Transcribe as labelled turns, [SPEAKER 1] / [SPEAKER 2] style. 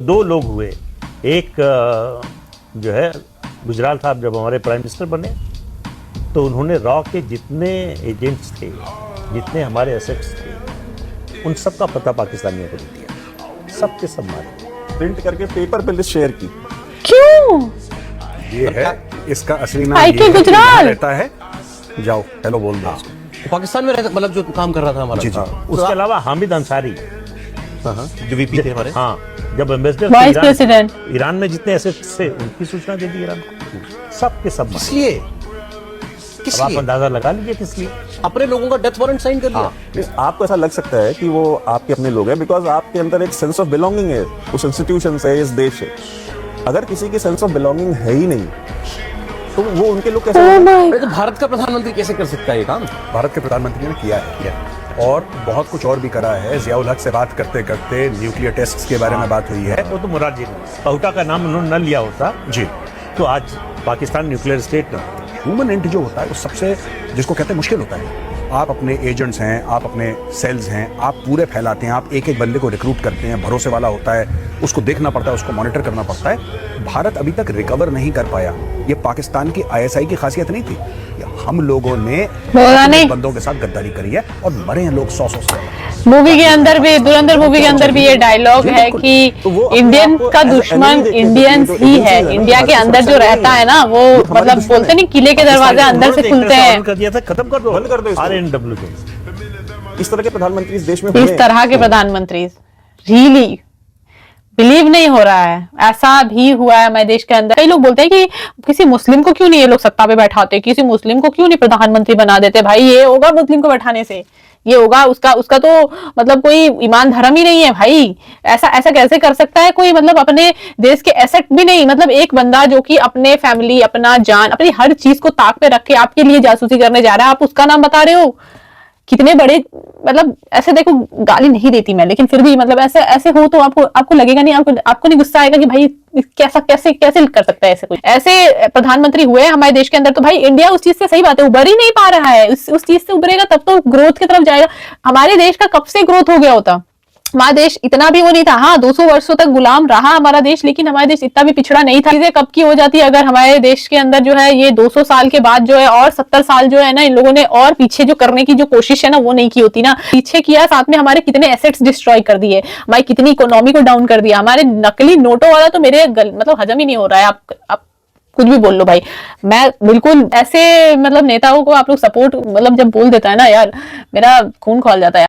[SPEAKER 1] दो लोग हुए। एक जो है गुजराल साहब जब हमारे प्राइम मिनिस्टर बने तो उन्होंने रॉ के जितने एजेंट्स थे, जितने हमारे एसेट्स थे, उन सब का पता पाकिस्तानियों को दिया, सब के सब मारे,
[SPEAKER 2] प्रिंट करके पेपर पे लिस्ट शेयर की।
[SPEAKER 3] क्यों?
[SPEAKER 4] ये है इसका असली नाम,
[SPEAKER 3] आई
[SPEAKER 4] ये
[SPEAKER 3] के
[SPEAKER 4] है,
[SPEAKER 3] गुजराल
[SPEAKER 4] यहाँ रहता है। जाओ हेलो बोल दो उसको।
[SPEAKER 5] पाकिस्तान में रहता, मतलब जो काम कर रहा था हमारा।
[SPEAKER 4] जी जी।
[SPEAKER 1] उसके अलावा हामिद अंसारी,
[SPEAKER 5] जो वीपी थे हमारे।
[SPEAKER 1] हाँ, जब एम्बेसडर
[SPEAKER 3] वाइस प्रेसिडेंट,
[SPEAKER 1] ईरान में जितने एसेट्स थे उनकी सूचना दे दी ईरान को, सब के सब।
[SPEAKER 5] इसलिए
[SPEAKER 1] अब आप अंदाजा लगा लीजिए किस लिए।
[SPEAKER 5] अपने लोगों का डेथ वारंट साइन कर दिया।
[SPEAKER 2] आपको ऐसा लग सकता है कि वो आपके अपने लोग हैं बिकॉज आपके अंदर एक सेंस ऑफ बिलोंगिंग है उस इंस्टीट्यूशन से, इस देश से। अगर किसी की सेंस ऑफ बिलोंगिंग है ही नहीं तो वो उनके लोग कैसे होंगे?
[SPEAKER 5] अरे तो भारत का प्रधानमंत्री कैसे कर सकता है ये काम?
[SPEAKER 4] भारत के प्रधानमंत्री ने किया है और बहुत कुछ और भी करा है। जियाउल हक से बात करते करते न्यूक्लियर टेस्ट्स के बारे में बात हुई है।
[SPEAKER 1] वो तो मुरारजी ने पहुटा का नाम उन्होंने न लिया होता
[SPEAKER 4] जी,
[SPEAKER 1] तो आज पाकिस्तान न्यूक्लियर स्टेट ना।
[SPEAKER 4] ह्यूमन एंड जो होता है वो सबसे, जिसको कहते हैं, मुश्किल होता है। आप अपने एजेंट्स हैं, आप अपने सेल्स हैं, आप पूरे फैलाते हैं, आप एक एक बंदे को रिक्रूट करते हैं, भरोसे वाला होता है, उसको देखना पड़ता है, उसको मॉनिटर करना पड़ता है। भारत अभी तक रिकवर नहीं कर पाया। ये पाकिस्तान की आईएसआई की खासियत नहीं थी, ये हम लोगों ने बंदों के साथ गद्दारी करी है और मरे हैं लोग 100 से।
[SPEAKER 3] मूवी के अंदर भी, धुरंधर मूवी के अंदर भी ये डायलॉग है कि इंडियन का दुश्मन इंडियंस ही है। इंडिया के अंदर जो रहता है ना, वो मतलब बोलते नहीं, किले के दरवाजे अंदर से खुलते हैं।
[SPEAKER 1] कर दिया था, खत्म कर दो,
[SPEAKER 2] बंद कर दो इसको।
[SPEAKER 1] RNW के।
[SPEAKER 2] इस तरह के प्रधानमंत्री इस देश में
[SPEAKER 3] इस तरह के प्रधानमंत्री रियली बिलीव नहीं हो रहा है। ऐसा भी हुआ है हमारे देश के अंदर। कई लोग बोलते हैं कि किसी मुस्लिम को क्यों नहीं ये लोग सत्ता पे बैठाते, किसी मुस्लिम को क्यों नहीं प्रधानमंत्री बना देते। भाई ये होगा मुस्लिम को बैठाने से, ये होगा उसका तो मतलब कोई ईमान धर्म ही नहीं है भाई। ऐसा कैसे कर सकता है कोई, मतलब अपने देश के एसेट भी नहीं, मतलब एक बंदा जो कि अपने फैमिली, अपना जान, अपनी हर चीज को ताक पे रख के आपके लिए जासूसी करने जा रहा है, आप उसका नाम बता रहे हो। कितने बड़े, मतलब ऐसे देखो, गाली नहीं देती मैं, लेकिन फिर भी मतलब ऐसे हो तो आपको लगेगा नहीं, आपको नहीं गुस्सा आएगा कि भाई कैसे कर सकता है ऐसे कोई। ऐसे प्रधानमंत्री हुए हमारे देश के अंदर तो भाई इंडिया उस चीज से, सही बात है, उभर ही नहीं पा रहा है। उस चीज से उभरेगा तब तो ग्रोथ की तरफ जाएगा। हमारे देश का कब से ग्रोथ हो गया होता। हमारा देश इतना भी वो नहीं था। हाँ, 200 वर्षों तक गुलाम रहा हमारा देश, लेकिन हमारा देश इतना भी पिछड़ा नहीं था। चीजें कब की हो जाती अगर हमारे देश के अंदर जो है ये 200 साल के बाद जो है और 70 साल जो है ना, इन लोगों ने और पीछे जो करने की जो कोशिश है ना, वो नहीं की होती ना। पीछे किया, साथ में हमारे कितने एसेट्स डिस्ट्रॉय कर दिए, हमारी कितनी इकोनॉमी को डाउन कर दिया। हमारे नकली नोटों वाला तो मेरे मतलब हजम ही नहीं हो रहा है। आप कुछ भी बोल लो भाई, मैं बिल्कुल ऐसे मतलब नेताओं को आप लोग सपोर्ट, मतलब जब बोल देता है ना यार, मेरा खून खौल जाता है।